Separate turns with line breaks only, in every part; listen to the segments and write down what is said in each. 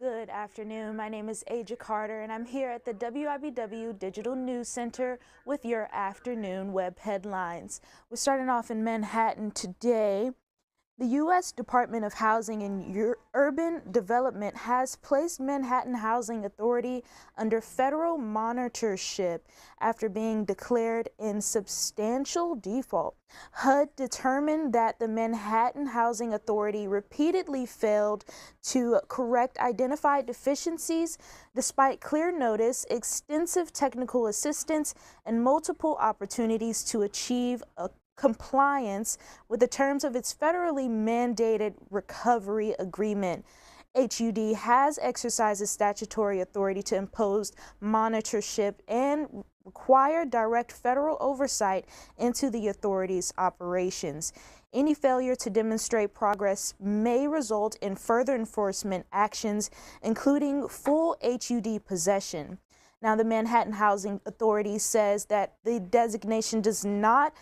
Good afternoon. My name is Aja Carter, and I'm here at the WIBW Digital News Center with your afternoon web headlines. We're starting off in Manhattan today. The U.S. Department of Housing and Urban Development has placed Manhattan Housing Authority under federal monitorship after being declared in substantial default. HUD determined that the Manhattan Housing Authority repeatedly failed to correct identified deficiencies despite clear notice, extensive technical assistance, and multiple opportunities to achieve a compliance with the terms of its federally mandated recovery agreement. HUD has exercised its statutory authority to impose monitorship and require direct federal oversight into the authority's operations. Any failure to demonstrate progress may result in further enforcement actions, including full HUD possession. Now, the Manhattan Housing Authority says that the designation does not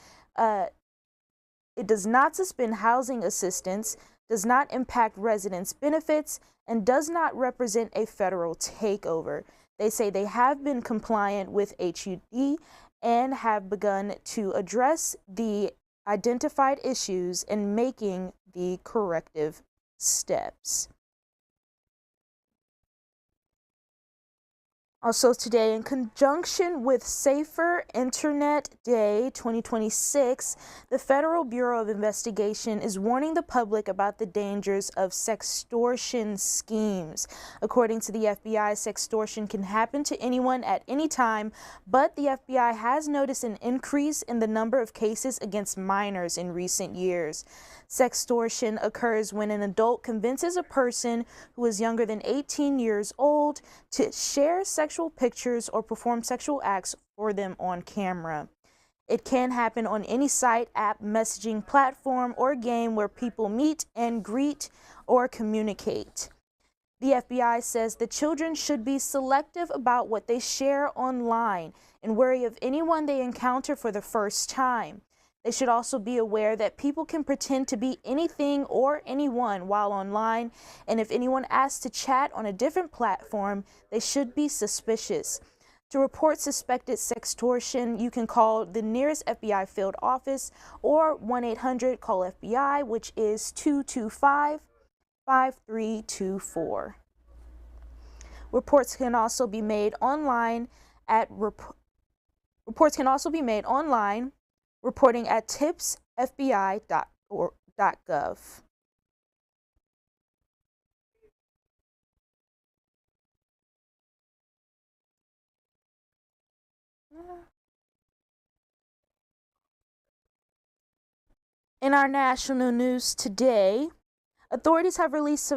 suspend housing assistance, does not impact residents' benefits, and does not represent a federal takeover. They say they have been compliant with HUD and have begun to address the identified issues and making the corrective steps. Also today, in conjunction with Safer Internet Day 2026, the Federal Bureau of Investigation is warning the public about the dangers of sextortion schemes. According to the FBI, sextortion can happen to anyone at any time, but the FBI has noticed an increase in the number of cases against minors in recent years. Sextortion occurs when an adult convinces a person who is younger than 18 years old to share sexual pictures or perform sexual acts for them on camera. It can happen on any site, app, messaging platform, or game where people meet and greet or communicate. The FBI says the children should be selective about what they share online and wary of anyone they encounter for the first time. They should also be aware that people can pretend to be anything or anyone while online, and if anyone asks to chat on a different platform, they should be suspicious. To report suspected sextortion, you can call the nearest FBI field office or 1-800-CALL-FBI, which is 225-5324. Reports can also be made online reporting at tipsfbi.gov. In our national news today, authorities have released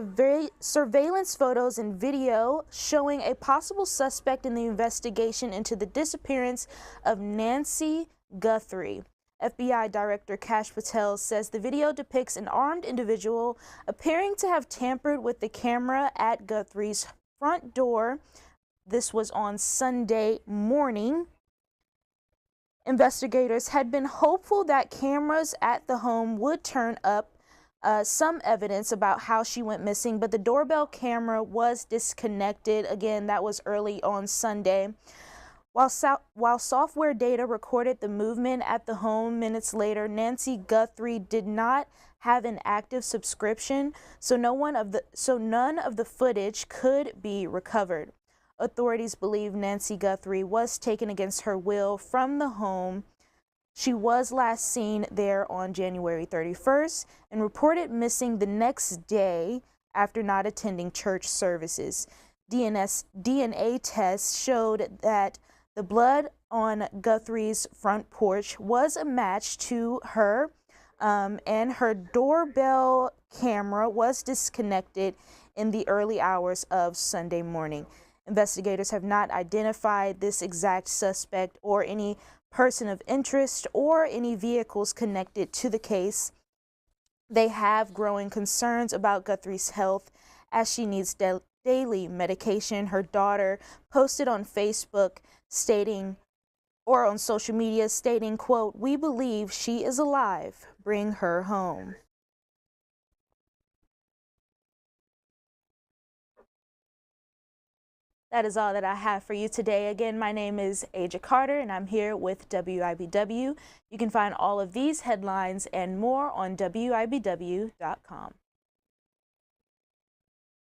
surveillance photos and video showing a possible suspect in the investigation into the disappearance of Nancy Guthrie. FBI Director Kash Patel says the video depicts an armed individual appearing to have tampered with the camera at Guthrie's front door. This was on Sunday morning. Investigators had been hopeful that cameras at the home would turn up some evidence about how she went missing, but the doorbell camera was disconnected. Again, that was early on Sunday. While software data recorded the movement at the home minutes later, Nancy Guthrie did not have an active subscription, so none of the footage could be recovered. Authorities believe Nancy Guthrie was taken against her will from the home. She was last seen there on January 31st and reported missing the next day after not attending church services. DNA tests showed that the blood on Guthrie's front porch was a match to her, and her doorbell camera was disconnected in the early hours of Sunday morning. Investigators have not identified this exact suspect or any person of interest or any vehicles connected to the case. They have growing concerns about Guthrie's health as she needs daily medication. Her daughter posted on Facebook on social media stating, quote, "We believe she is alive. Bring her home." That is all that I have for you today. Again, my name is Aja Carter, and I'm here with WIBW. You can find all of these headlines and more on WIBW.com.